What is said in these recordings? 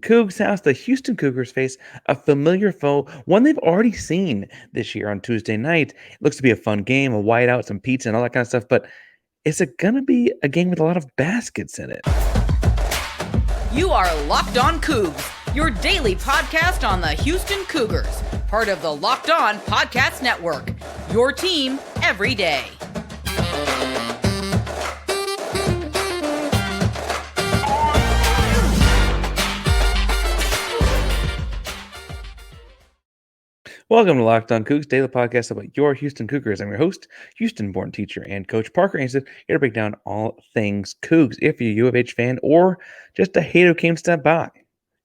Coogs House, the Houston Cougars face a familiar foe, one they've already seen this year on Tuesday night. It looks to be a fun game, a whiteout, some pizza, and all that kind of stuff, but is it going to be a game with a lot of baskets in it? You are Locked On Coogs, your daily podcast on the Houston Cougars, part of the Locked On Podcast Network, your team every day. Welcome to Locked On Coogs, daily podcast about your Houston Cougars. I'm your host, Houston-born teacher and coach Parker Ainsworth, here to break down all things Cougs. If you're a U of H fan or just a hater who came to stop by,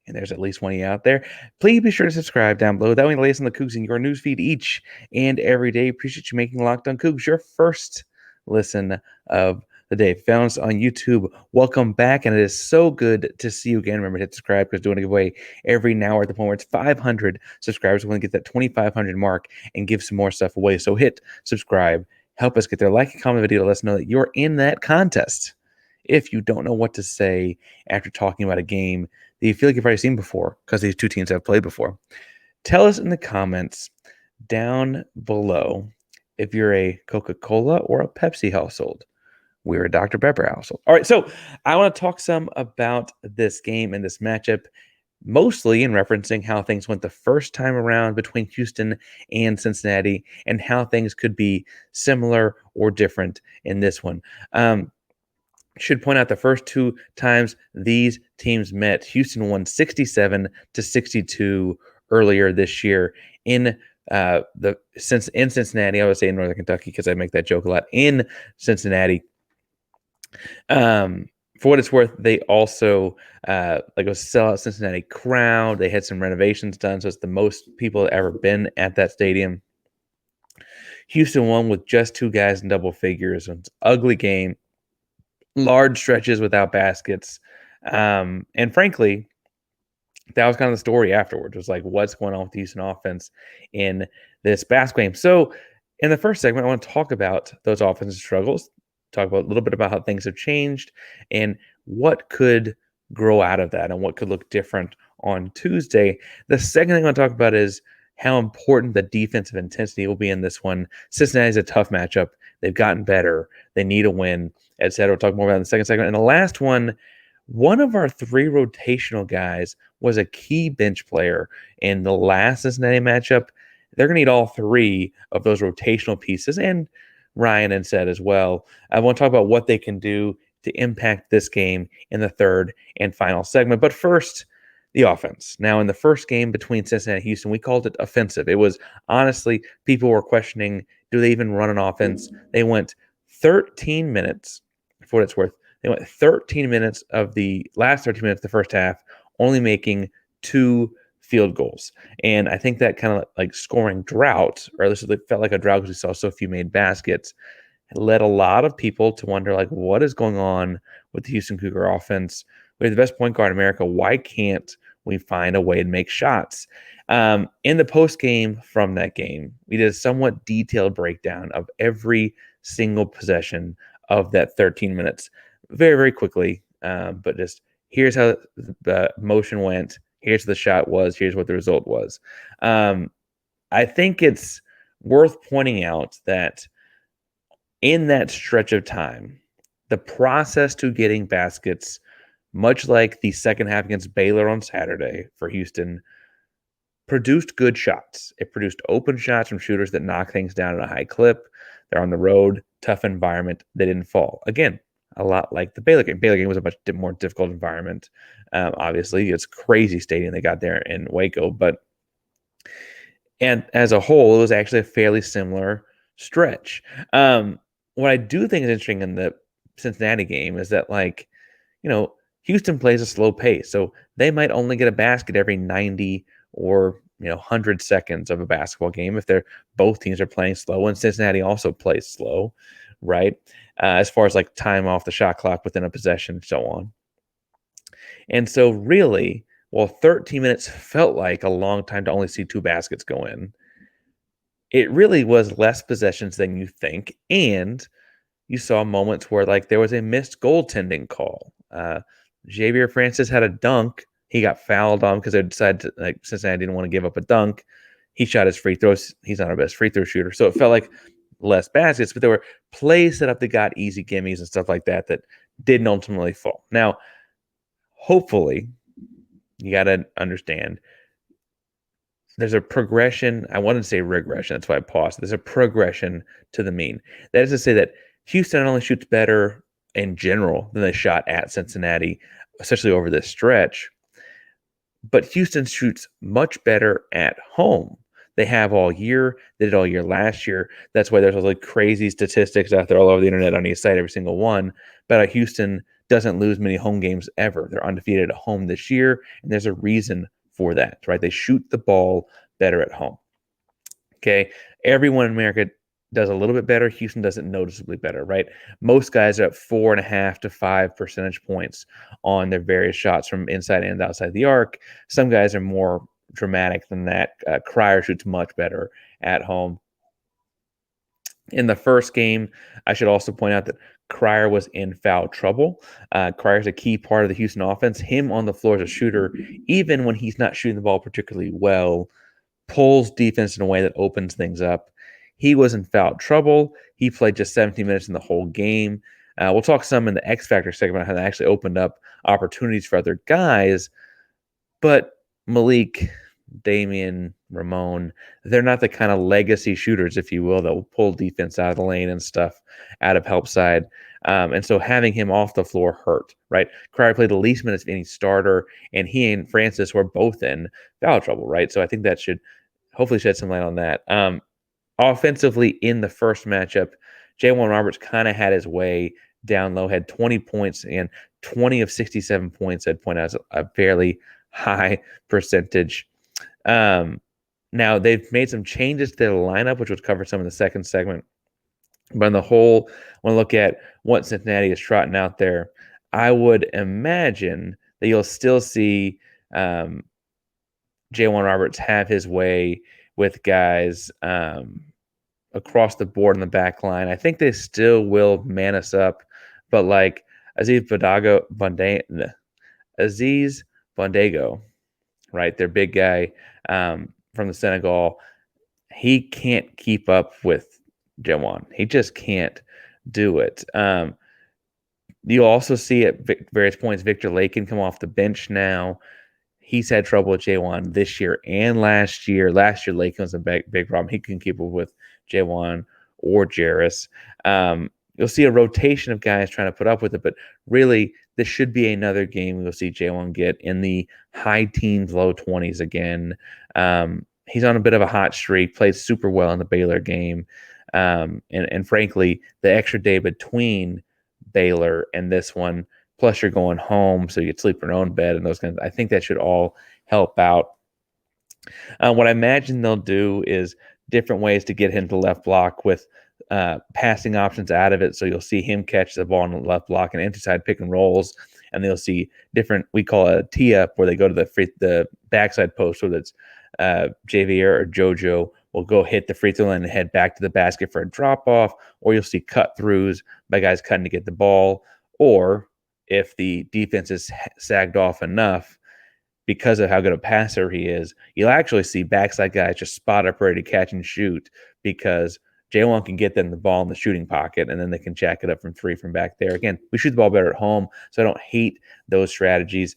and there's at least one of you out there, please be sure to subscribe down below. That way, the latest on the Cougs in your newsfeed each and every day. Appreciate you making Locked On Coogs your first listen of the day. Found us on YouTube. Welcome back, and it is so good to see you again. Remember to hit subscribe because we're doing a giveaway every now at the point where it's 500 subscribers. We want to get that 2,500 mark and give some more stuff away. So hit subscribe. Help us get there. Like and comment the video to let us know that you're in that contest. If you don't know what to say after talking about a game that you feel like you've already seen before because these two teams have played before, tell us in the comments down below if you're a Coca-Cola or a Pepsi household. We're a Dr. Pepper household. All right, so I want to talk some about this game and this matchup, mostly in referencing how things went the first time around between Houston and Cincinnati and how things could be similar or different in this one. Should point out the first two times these teams met, Houston won 67-62 earlier this year in Cincinnati. I would say in Northern Kentucky because I make that joke a lot. In Cincinnati. For what it's worth, they also like a sellout Cincinnati crowd. They had some renovations done, so it's the most people ever been at that stadium. Houston won with just two guys in double figures. It's an ugly game, large stretches without baskets, and frankly, that was kind of the story afterwards. It was like, what's going on with the Houston offense in this basketball game? So, in the first segment, I want to talk about those offensive struggles. Talk about a little bit about how things have changed and what could grow out of that and what could look different on Tuesday. The second thing I want to talk about is how important the defensive intensity will be in this one. Cincinnati is a tough matchup. They've gotten better. They need a win, etc. We'll talk more about it in the second segment. And the last one of our three rotational guys was a key bench player in the last Cincinnati matchup. They're going to need all three of those rotational pieces and Ryan and said as well. I want to talk about what they can do to impact this game in the third and final segment. But first, the offense. Now, in the first game between Cincinnati and Houston, we called it offensive. It was honestly, people were questioning, do they even run an offense? They went 13 minutes, for what it's worth. They went 13 minutes of the last 13 minutes of the first half, only making two field goals. And I think that kind of like scoring drought, or at least it felt like a drought because we saw so few made baskets, led a lot of people to wonder, like, what is going on with the Houston Cougar offense? We have the best point guard in America. Why can't we find a way to make shots? In the post game from that game, we did a somewhat detailed breakdown of every single possession of that 13 minutes very, very quickly. But just here's how the motion went. Here's what the shot was. Here's what the result was. I think it's worth pointing out that in that stretch of time, the process to getting baskets, much like the second half against Baylor on Saturday for Houston, produced good shots. It produced open shots from shooters that knock things down at a high clip. They're on the road, tough environment. They didn't fall. Again, a lot like the Baylor game. Baylor game was a much more difficult environment. Obviously, it's crazy stadium they got there in Waco, and as a whole, it was actually a fairly similar stretch. What I do think is interesting in the Cincinnati game is that, like, Houston plays a slow pace, so they might only get a basket every 90 or 100 seconds of a basketball game if both teams are playing slow, and Cincinnati also plays slow, right? As far as like time off the shot clock within a possession and so on. And so really, while 13 minutes felt like a long time to only see two baskets go in, it really was less possessions than you think. And you saw moments where like there was a missed goaltending call. Xavier Francis had a dunk. He got fouled on because they decided to, like, Cincinnati didn't want to give up a dunk. He shot his free throws. He's not our best free throw shooter. So it felt like less baskets, but there were plays set up that got easy gimmies and stuff like that that didn't ultimately fall. Now, hopefully, you got to understand there's a progression. I wanted to say regression. That's why I paused. There's a progression to the mean. That is to say that Houston not only shoots better in general than they shot at Cincinnati, especially over this stretch, but Houston shoots much better at home. They have all year. They did all year last year. That's why there's all like crazy statistics out there all over the internet on each site, every single one. But Houston doesn't lose many home games ever. They're undefeated at home this year, and there's a reason for that, right? They shoot the ball better at home. Okay. Everyone in America does a little bit better. Houston does it noticeably better, right? Most guys are at 4.5 to 5 percentage points on their various shots from inside and outside the arc. Some guys are more dramatic than that. Cryer shoots much better at home. In the first game, I should also point out that Cryer was in foul trouble. Cryer is a key part of the Houston offense. Him on the floor as a shooter, even when he's not shooting the ball particularly well, pulls defense in a way that opens things up. He was in foul trouble. He played just 17 minutes in the whole game. We'll talk some in the X Factor segment about how they actually opened up opportunities for other guys. But Malik, Damian, Ramon, they're not the kind of legacy shooters, if you will, that will pull defense out of the lane and stuff out of help side. And so having him off the floor hurt, right? Cryer played the least minutes of any starter, and he and Francis were both in foul trouble, right? So I think that should hopefully shed some light on that. Offensively, in the first matchup, Jamal Roberts kind of had his way down low, had 20 points, and 20 of 67 points, I'd point out, is a fairly high percentage. Now, they've made some changes to their lineup, which we'll cover some in the second segment. But on the whole, when I look at what Cincinnati is trotting out there, I would imagine that you'll still see J1 Roberts have his way with guys across the board in the back line. I think they still will man us up, but like Aziz Bondego, right? Their big guy from the Senegal, he can't keep up with Jawan. He just can't do it. You'll also see at various points Victor Lakin come off the bench now. He's had trouble with J1 this year and last year. Last year, Lakin was a big problem. He couldn't keep up with J1 or Jarris. You'll see a rotation of guys trying to put up with it, but really, this should be another game we'll see J1 get in the high teens, low 20s again. He's on a bit of a hot streak, played super well in the Baylor game. And frankly, the extra day between Baylor and this one, plus you're going home, so you could sleep in your own bed and those kinds of, I think that should all help out. What I imagine they'll do is different ways to get him to left block with passing options out of it. So you'll see him catch the ball in the left block and inside pick and rolls. And they'll see different, we call it a tee up, where they go to the backside post, whether it's Javier or JoJo will go hit the free throw line and head back to the basket for a drop off, or you'll see cut throughs by guys cutting to get the ball. Or if the defense is sagged off enough, because of how good a passer he is, you'll actually see backside guys just spot up ready to catch and shoot, because J1 can get them the ball in the shooting pocket, and then they can jack it up from three from back there. Again, we shoot the ball better at home, so I don't hate those strategies.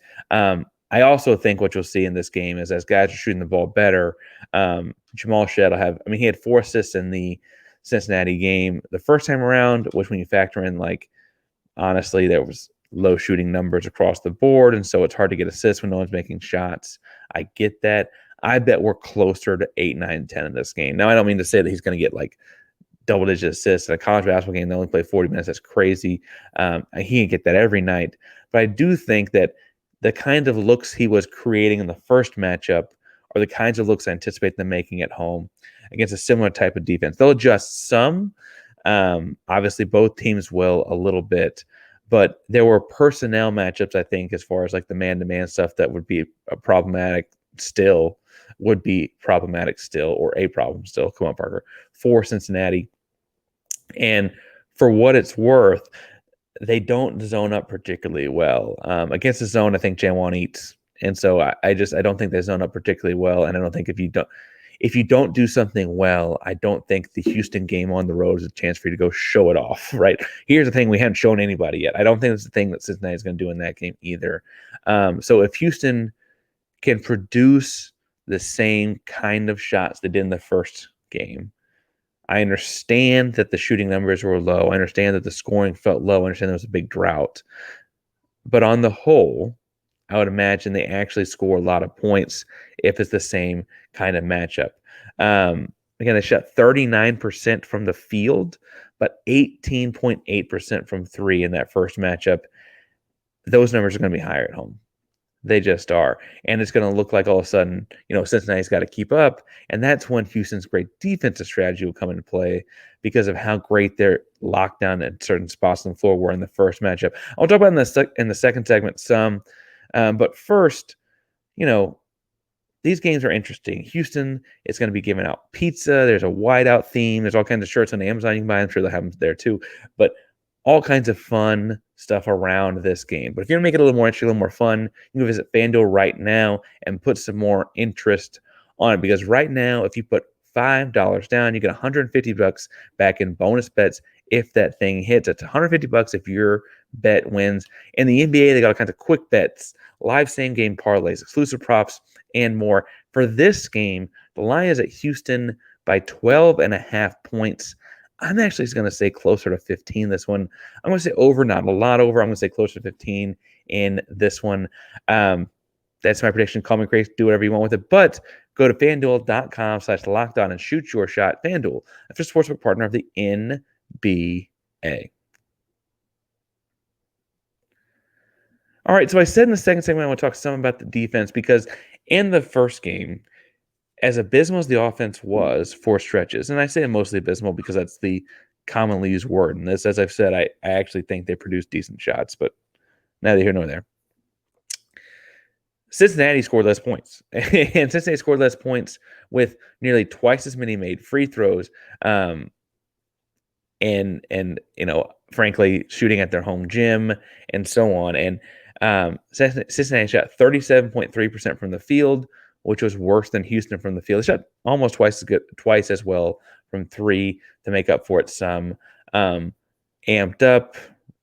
I also think what you'll see in this game is as guys are shooting the ball better, Jamal Shead will have, he had 4 assists in the Cincinnati game the first time around, which when you factor in, like, honestly, there was low shooting numbers across the board, and so it's hard to get assists when no one's making shots. I get that. I bet we're closer to 8, 9, 10 in this game. Now, I don't mean to say that he's going to get, like, double-digit assists in a college basketball game. They only play 40 minutes. That's crazy. He can get that every night. But I do think that the kind of looks he was creating in the first matchup are the kinds of looks I anticipate them making at home against a similar type of defense. They'll adjust some. Obviously, both teams will a little bit. But there were personnel matchups, I think, as far as like the man-to-man stuff that would be problematic still, or a problem still. Come on, Parker. For Cincinnati. And for what it's worth, they don't zone up particularly well. Against the zone, I think J1 eats And so I don't think they zone up particularly well. And I don't think if you don't do something well, I don't think the Houston game on the road is a chance for you to go show it off, right? Here's the thing, we haven't shown anybody yet. I don't think it's the thing that Cincinnati is going to do in that game either. So if Houston can produce the same kind of shots they did in the first game, I understand that the shooting numbers were low. I understand that the scoring felt low. I understand there was a big drought. But on the whole, I would imagine they actually score a lot of points if it's the same kind of matchup. Again, they shot 39% from the field, but 18.8% from three in that first matchup. Those numbers are going to be higher at home. They just are. And it's going to look like all of a sudden, Cincinnati's got to keep up. And that's when Houston's great defensive strategy will come into play because of how great their lockdown at certain spots on the floor were in the first matchup. I'll talk about in the second segment some. But first, these games are interesting. Houston is going to be giving out pizza. There's a whiteout theme. There's all kinds of shirts on Amazon you can buy. I'm sure they'll have them there too. But all kinds of fun stuff around this game. But if you're going to make it a little more interesting, a little more fun, you can visit FanDuel right now and put some more interest on it. Because right now, if you put $5 down, you get $150 back in bonus bets if that thing hits. It's $150 if your bet wins. In the NBA, they got all kinds of quick bets, live same-game parlays, exclusive props, and more. For this game, the line is at Houston by 12.5 points. I'm actually going to say closer to 15 this one. I'm going to say over, not a lot over. I'm going to say closer to 15 in this one. That's my prediction. Call me crazy. Do whatever you want with it. But go to FanDuel.com/lockedon and shoot your shot. FanDuel, official sportsbook partner of the NBA. All right, so I said in the second segment I want to talk some about the defense because in the first game, as abysmal as the offense was for stretches, and I say mostly abysmal because that's the commonly used word in this. As I've said, I actually think they produced decent shots, but neither here nor there. Cincinnati scored less points, and Cincinnati scored less points with nearly twice as many made free throws, and frankly, shooting at their home gym and so on. And Cincinnati shot 37.3% from the field, which was worse than Houston from the field. They shot almost twice as well from three to make up for it some. Amped up,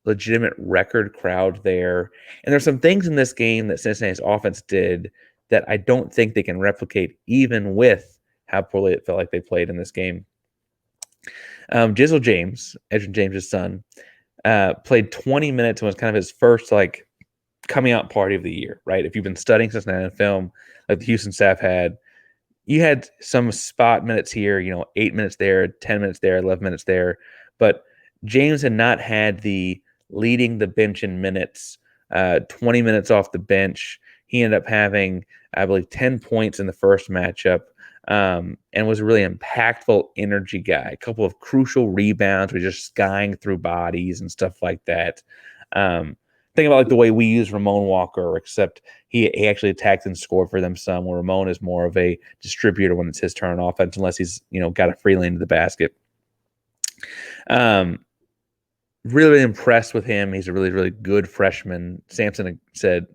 legitimate record crowd there. And there's some things in this game that Cincinnati's offense did that I don't think they can replicate even with how poorly it felt like they played in this game. Jizzle James, Edgerrin James' son, played 20 minutes and was kind of his first coming out party of the year, right? If you've been studying Cincinnati film, like the Houston staff had, you had some spot minutes here, 8 minutes there, 10 minutes there, 11 minutes there. But James had not had the leading the bench in minutes, 20 minutes off the bench. He ended up having, I believe, 10 points in the first matchup, and was a really impactful energy guy. A couple of crucial rebounds, was just skying through bodies and stuff like that. Think about the way we use Ramon Walker, except he actually attacked and scored for them some, where Ramon is more of a distributor when it's his turn on offense, unless he's got a free lane to the basket. Really, really impressed with him. He's a really, really good freshman. Sampson said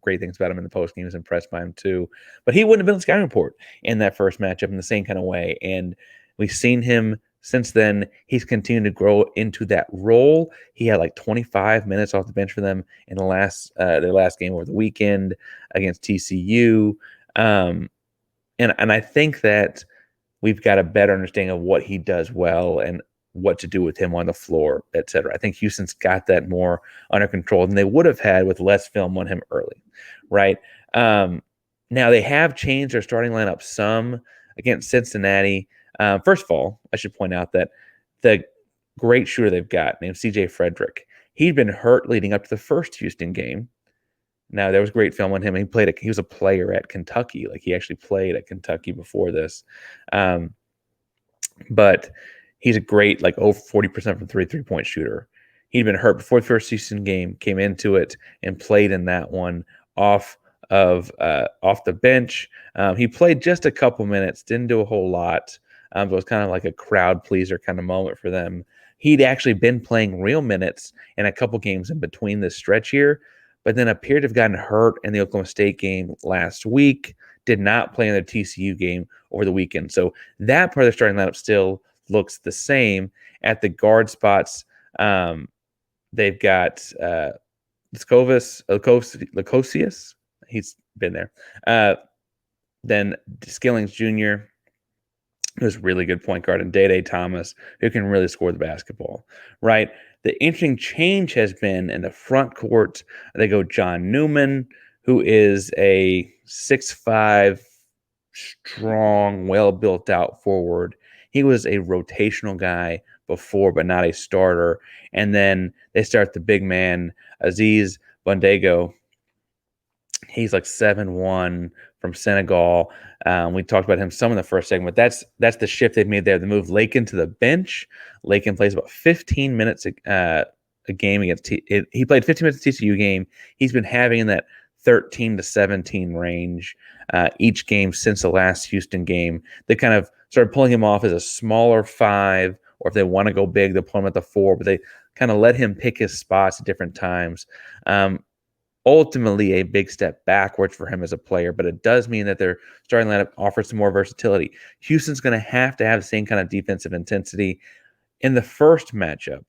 great things about him in the postgame. He was impressed by him too. But he wouldn't have been on the scouting report in that first matchup in the same kind of way. And we've seen him since then. He's continued to grow into that role. He had 25 minutes off the bench for them in their last game over the weekend against TCU. And I think that we've got a better understanding of what he does well and what to do with him on the floor, et cetera. I think Houston's got that more under control than they would have had with less film on him early, right? Now, they have changed their starting lineup some against Cincinnati. First of all, I should point out that the great shooter they've got, named C.J. Frederick, he'd been hurt leading up to the first Houston game. Now, there was great film on him. He was a player at Kentucky. He actually played at Kentucky before this. But he's a great, over 40% from three-point shooter. He'd been hurt before the first Houston game, came into it and played in that one off the bench. He played just a couple minutes, didn't do a whole lot. But it was kind of like a crowd pleaser kind of moment for them. He'd actually been playing real minutes in a couple games in between this stretch here, but then appeared to have gotten hurt in the Oklahoma State game last week, did not play in the TCU game over the weekend. So that part of the starting lineup still looks the same. At the guard spots, they've got Lacosius. He's been there. Then Skillings Jr., who's a really good point guard, and Day Thomas, who can really score the basketball, right? The interesting change has been in the front court. They go John Newman, who is a 6'5", strong, well-built-out forward. He was a rotational guy before, but not a starter. And then they start the big man, Aziz Bondego. He's like 7'1" from Senegal. We talked about him some in the first segment. That's the shift they've made there. They moved Lakin to the bench. Lakin plays about 15 minutes a game against he played 15 minutes TCU game. He's been having in that 13 to 17 range each game since the last Houston game. They kind of started pulling him off as a smaller 5, or if they want to go big, they'll pull him at the 4, but they kind of let him pick his spots at different times. Ultimately a big step backwards for him as a player, but it does mean that their starting lineup offers some more versatility. Houston's going to have the same kind of defensive intensity. In the first matchup,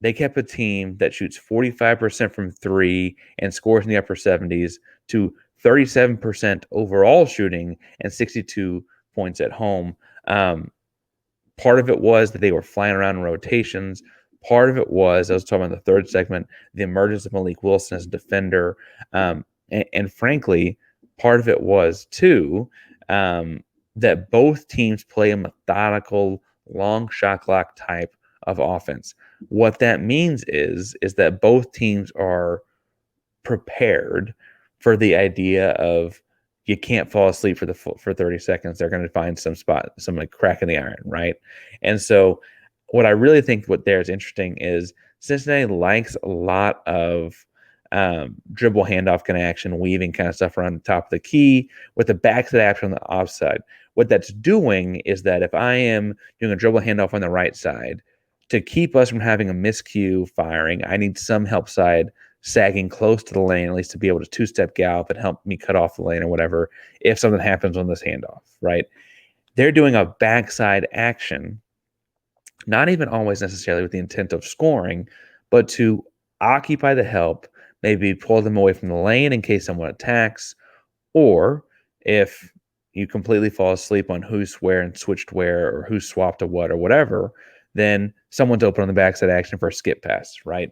they kept a team that shoots 45% from 3 and scores in the upper 70s to 37% overall shooting and 62 points at home. Part of it was that they were flying around in rotations. Part of it was, I was talking about in the third segment, the emergence of Malik Wilson as a defender. And frankly, part of it was, too, that both teams play a methodical, long shot clock type of offense. What that means is that both teams are prepared for the idea of you can't fall asleep for 30 seconds. They're going to find some spot, some like crack in the iron, right? And so what I really think what there is interesting is Cincinnati likes a lot of dribble handoff kind of action, weaving kind of stuff around the top of the key with the backside action on the offside. What that's doing is that if I am doing a dribble handoff on the right side, to keep us from having a miscue firing, I need some help side sagging close to the lane, at least to be able to two-step gallop and help me cut off the lane or whatever if something happens on this handoff, right? They're doing a backside action, not even always necessarily with the intent of scoring, but to occupy the help, maybe pull them away from the lane in case someone attacks, or if you completely fall asleep on who's where and switched where or who swapped to what or whatever, then someone's open on the backside action for a skip pass, right?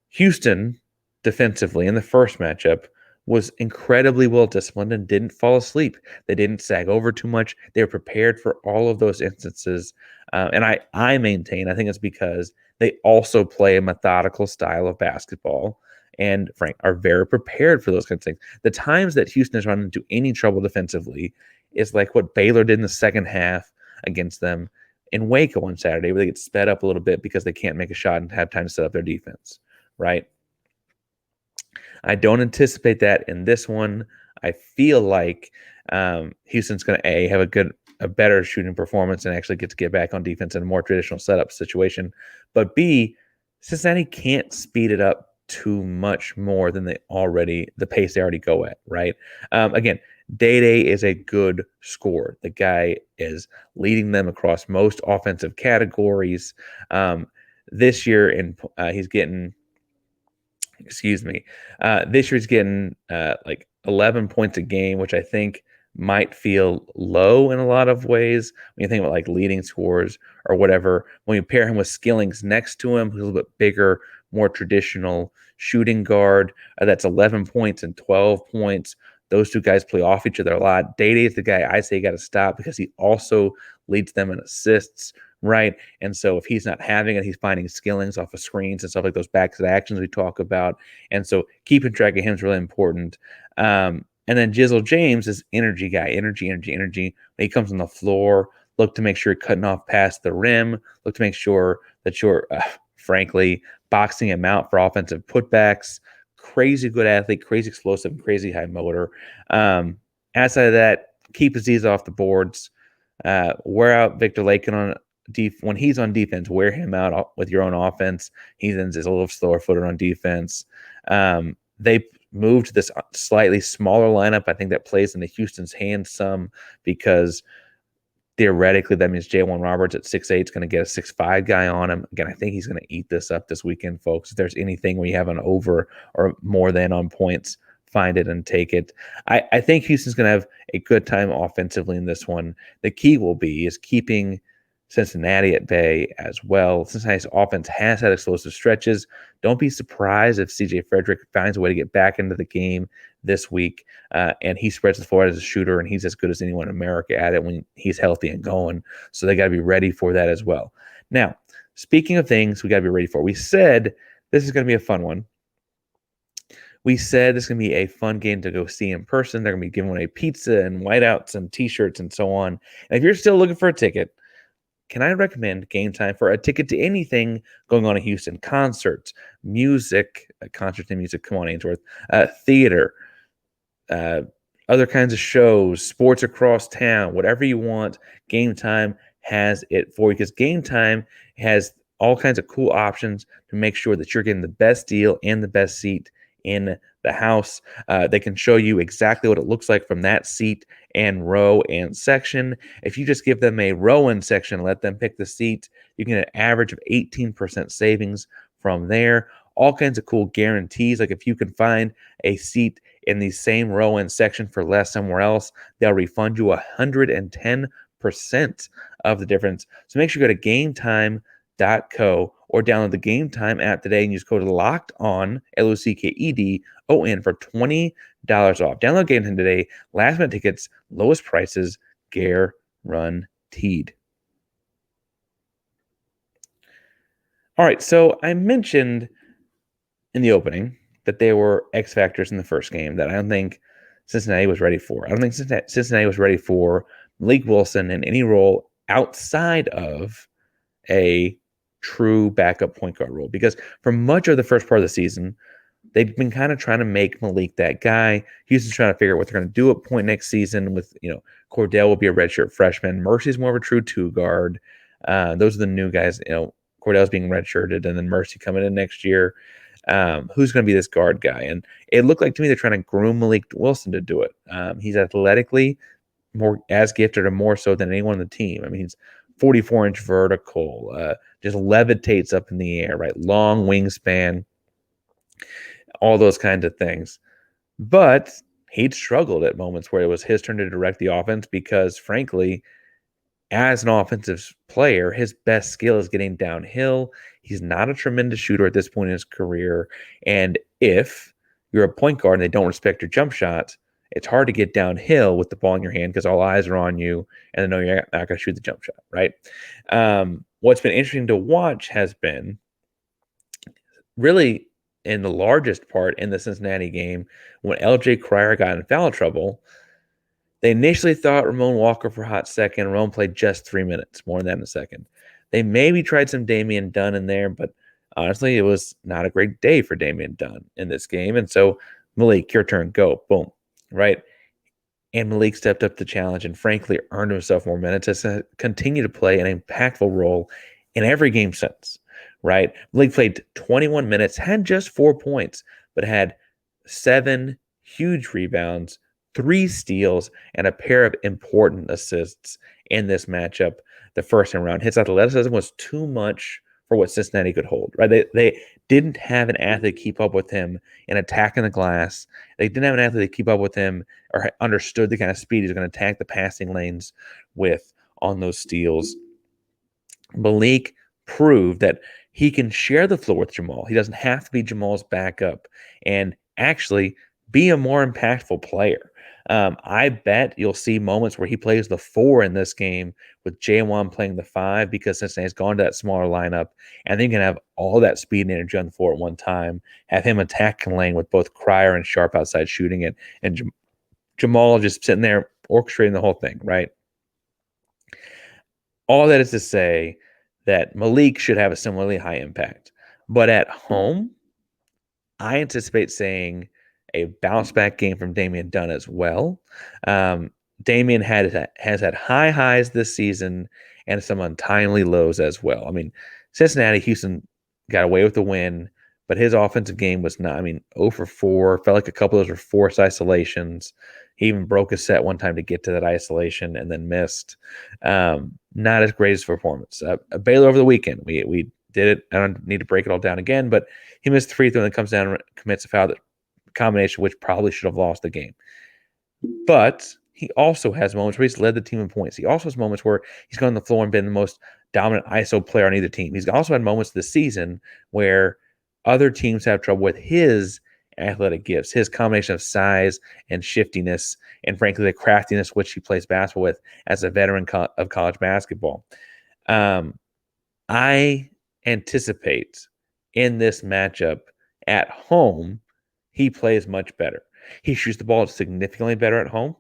Houston, defensively, in the first matchup, was incredibly well-disciplined and didn't fall asleep. They didn't sag over too much. They were prepared for all of those instances. And I maintain, I think it's because they also play a methodical style of basketball and, Frank, are very prepared for those kinds of things. The times that Houston has run into any trouble defensively is like what Baylor did in the second half against them in Waco on Saturday, where they get sped up a little bit because they can't make a shot and have time to set up their defense, right? I don't anticipate that in this one. I feel like Houston's going to have a better shooting performance and actually get back on defense in a more traditional setup situation. But B, Cincinnati can't speed it up too much more than the pace they already go at, right? Again, Day is a good scorer. The guy is leading them across most offensive categories. This year, he's getting. This year he's getting like 11 points a game, which I think might feel low in a lot of ways when you think about like leading scores or whatever. When you pair him with Skillings next to him, who's a little bit bigger, more traditional shooting guard, that's 11 points and 12 points. Those two guys play off each other a lot. Day is the guy I say you got to stop because he also leads them in assists, right? And so if he's not having it, he's finding Skillings off of screens and stuff like those backside actions we talk about. And so keeping track of him is really important. And then Jizzle James is energy guy, energy. When he comes on the floor, look to make sure you're cutting off past the rim. Look to make sure that you're, frankly, boxing him out for offensive putbacks. Crazy good athlete, crazy explosive, crazy high motor. Outside of that, keep Aziz off the boards. Wear out Victor Lakin on when he's on defense. Wear him out with your own offense. He then is a little slower footed on defense. They moved to this slightly smaller lineup. I think that plays into Houston's hands some because theoretically that means J1 Roberts at 6'8" is going to get a 6'5" guy on him. Again, I think he's going to eat this up this weekend, folks. If there's anything where you have an over or more than on points, find it and take it. I think Houston's going to have a good time offensively in this one. The key will be is keeping Cincinnati at bay as well. Cincinnati's offense has had explosive stretches. Don't be surprised if CJ Frederick finds a way to get back into the game this week, and he spreads the floor as a shooter, and he's as good as anyone in America at it when he's healthy and going. So they got to be ready for that as well. Now, speaking of things we got to be ready for, we said this is going to be a fun one. We said this is going to be a fun game to go see in person. They're going to be giving away pizza and whiteouts and T-shirts and so on. And if you're still looking for a ticket, can I recommend Game Time for a ticket to anything going on in Houston? Concerts, music, concerts and music, come on, Ainsworth, theater, other kinds of shows, sports across town, whatever you want, Game Time has it for you because Game Time has all kinds of cool options to make sure that you're getting the best deal and the best seat in the house. They can show you exactly what it looks like from that seat and row and section. If you just give them a row and section, let them pick the seat, you can get an average of 18% savings from there. All kinds of cool guarantees. Like if you can find a seat in the same row and section for less somewhere else, they'll refund you 110% of the difference. So make sure you go to GameTime.co or download the Game Time app today and use code LOCKEDON, LOCKEDON, for $20 off. Download Game Time today. Last minute tickets, lowest prices, guaranteed. All right, so I mentioned in the opening that they were X factors in the first game that I don't think Cincinnati was ready for. I don't think Cincinnati was ready for Malik Wilson in any role outside of a true backup point guard role, because for much of the first part of the season, they've been kind of trying to make Malik that guy. Houston's trying to figure out what they're going to do at point next season with, Cordell will be a redshirt freshman. Mercy's more of a true two guard. Those are the new guys, Cordell's being redshirted and then Mercy coming in next year. Who's going to be this guard guy? And it looked like to me they're trying to groom Malik Wilson to do it. He's athletically more as gifted or more so than anyone on the team. I mean, he's 44-inch vertical, just levitates up in the air, right? Long wingspan, all those kinds of things. But he'd struggled at moments where it was his turn to direct the offense because, frankly, as an offensive player, his best skill is getting downhill. He's not a tremendous shooter at this point in his career. And if you're a point guard and they don't respect your jump shot, it's hard to get downhill with the ball in your hand because all eyes are on you and they know you're not going to shoot the jump shot, right? What's been interesting to watch has been really in the largest part in the Cincinnati game when LJ Cryer got in foul trouble. They initially thought Ramon Walker for a hot second. Ramon played just 3 minutes, more than that in a second. They maybe tried some Damian Dunn in there, but honestly, it was not a great day for Damian Dunn in this game. And so, Malik, your turn, go, boom, right? And Malik stepped up to the challenge and frankly earned himself more minutes to continue to play an impactful role in every game since, right? Malik played 21 minutes, had just 4 points, but had 7 huge rebounds, 3 steals, and a pair of important assists in this matchup the first time around. His athleticism was too much for what Cincinnati could hold, right? They didn't have an athlete keep up with him in attacking the glass. They didn't have an athlete keep up with him or understood the kind of speed he's going to attack the passing lanes with on those steals. Malik proved that he can share the floor with Jamal. He doesn't have to be Jamal's backup and actually be a more impactful player. I bet you'll see moments where he plays the 4 in this game with J1 playing the 5 because Cincinnati's gone to that smaller lineup, and then you can have all that speed and energy on the floor at one time, have him attacking lane with both Cryer and Sharp outside shooting it, and Jamal just sitting there orchestrating the whole thing, right? All that is to say that Malik should have a similarly high impact. But at home, I anticipate seeing a bounce back game from Damian Dunn as well. Damian has had high highs this season and some untimely lows as well. I mean, Cincinnati, Houston got away with the win, but his offensive game was not, 0 for 4. Felt like a couple of those were forced isolations. He even broke a set one time to get to that isolation and then missed. Not his greatest performance. Baylor over the weekend, we did it. I don't need to break it all down again, but he missed the free throw and then comes down and commits a foul combination, which probably should have lost the game. But he also has moments where he's led the team in points. He also has moments where he's gone on the floor and been the most dominant ISO player on either team. He's also had moments this season where other teams have trouble with his athletic gifts, his combination of size and shiftiness, and frankly, the craftiness which he plays basketball with as a veteran of college basketball. I anticipate in this matchup at home, he plays much better. He shoots the ball significantly better at home.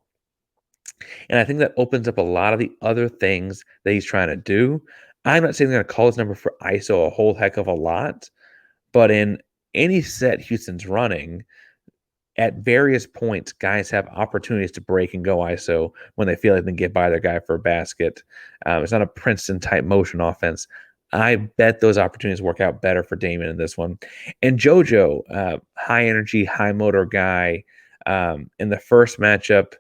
And I think that opens up a lot of the other things that he's trying to do. I'm not saying they're going to call his number for ISO a whole heck of a lot, but in any set Houston's running, at various points, guys have opportunities to break and go ISO when they feel like they can get by their guy for a basket. It's not a Princeton-type motion offense. I bet those opportunities work out better for Damon in this one. And JoJo, high energy, high motor guy. In the first matchup,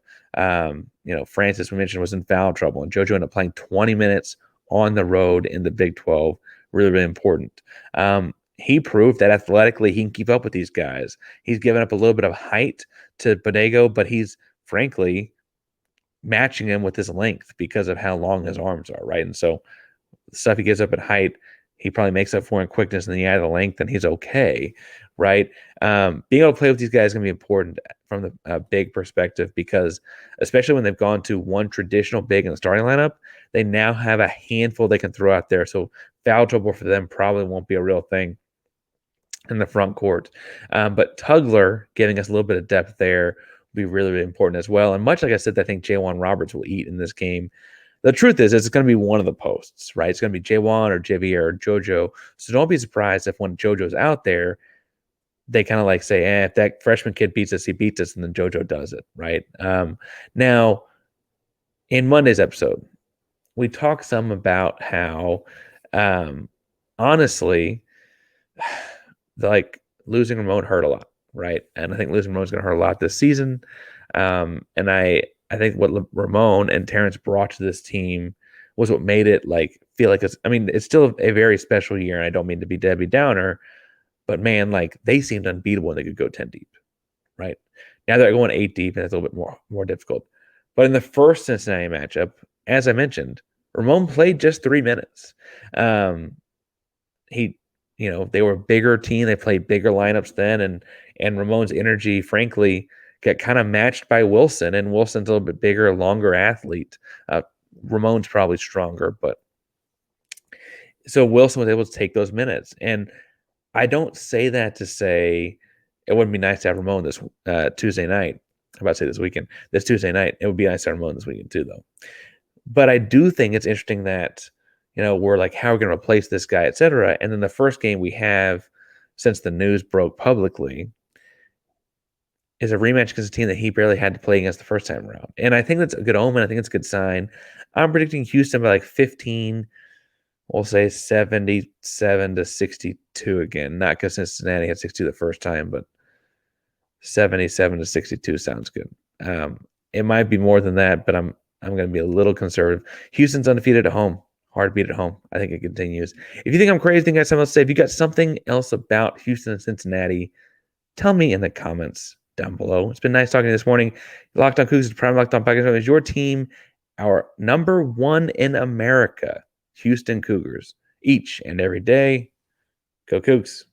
Francis, we mentioned, was in foul trouble, and JoJo ended up playing 20 minutes on the road in the Big 12. Really, really important. He proved that athletically he can keep up with these guys. He's given up a little bit of height to Bodego, but he's frankly matching him with his length because of how long his arms are, right? And so the stuff he gives up at height, he probably makes up for in quickness, and then he adds the length, and he's okay, right? Being able to play with these guys is going to be important from the big perspective, because especially when they've gone to one traditional big in the starting lineup, they now have a handful they can throw out there. So foul trouble for them probably won't be a real thing in the front court. But Tugler giving us a little bit of depth there will be really, really important as well. And much like I said, I think J1 Roberts will eat in this game. The truth is, it's going to be one of the posts, right? It's going to be J1 or JV or JoJo. So don't be surprised if when JoJo's out there, they kind of like say, if that freshman kid beats us, he beats us, and then JoJo does it, right? Now, in Monday's episode, we talked some about how, honestly, like losing Ramon hurt a lot, right? And I think losing Ramon's going to hurt a lot this season. And I think what Ramon and Terrence brought to this team was what made it like feel like it's still a very special year, and I don't mean to be Debbie Downer, but man, like they seemed unbeatable and they could go 10 deep, right? Now they're going 8 deep, and that's a little bit more difficult. But in the first Cincinnati matchup, as I mentioned, Ramon played just 3 minutes. They were a bigger team. They played bigger lineups then, and Ramon's energy, frankly, got kind of matched by Wilson, and Wilson's a little bit bigger, longer athlete. Ramon's probably stronger, but so Wilson was able to take those minutes. And I don't say that to say it wouldn't be nice to have Ramon this Tuesday night. I'm about to say this weekend. This Tuesday night, it would be nice to have Ramon this weekend too, though. But I do think it's interesting that, we're like, how are we going to replace this guy, et cetera. And then the first game we have since the news broke publicly is a rematch against a team that he barely had to play against the first time around. And I think that's a good omen. I think it's a good sign. I'm predicting Houston by like 15, we'll say 77 to 62 again. Not because Cincinnati had 62 the first time, but 77 to 62 sounds good. It might be more than that, but I'm going to be a little conservative. Houston's undefeated at home. Hard to beat at home. I think it continues. If you think I'm crazy, think I have something else to say. If you got something else about Houston and Cincinnati, tell me in the comments down below. It's been nice talking to you this morning. Locked On Coogs is the prime Locked On podcast. Is your team, our number one in America, Houston Cougars, each and every day. Go Coogs.